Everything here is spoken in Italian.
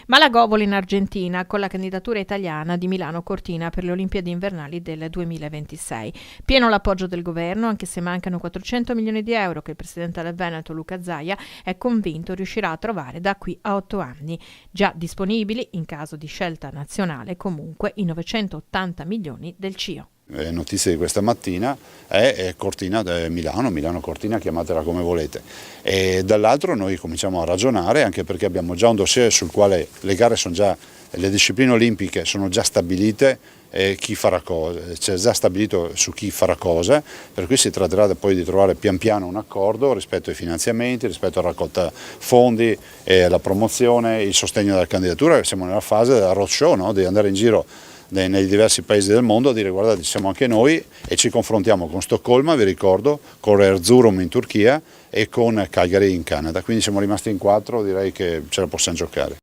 Malagovolo in Argentina con la candidatura italiana di Milano Cortina per le Olimpiadi invernali del 2026. Pieno l'appoggio del governo, anche se mancano 400 milioni di euro che il presidente del Veneto Luca Zaia è convinto riuscirà a trovare da qui a 8 anni. Già disponibili, in caso di scelta nazionale, comunque i 980 milioni del CIO. Notizia di questa mattina è Cortina, Milano Cortina, chiamatela come volete, e dall'altro noi cominciamo a ragionare, anche perché abbiamo già un dossier sul quale le discipline olimpiche sono già stabilite, chi farà cosa, c'è già stabilito su chi farà cosa, per cui si tratterà poi di trovare pian piano un accordo rispetto ai finanziamenti, rispetto alla raccolta fondi, alla promozione, il sostegno della candidatura. Siamo nella fase della roadshow, no? Di andare in giro nei diversi paesi del mondo a dire guardate, ci siamo anche noi e ci confrontiamo con Stoccolma, vi ricordo, con Erzurum in Turchia e con Calgary in Canada, quindi siamo rimasti in 4, direi che ce la possiamo giocare.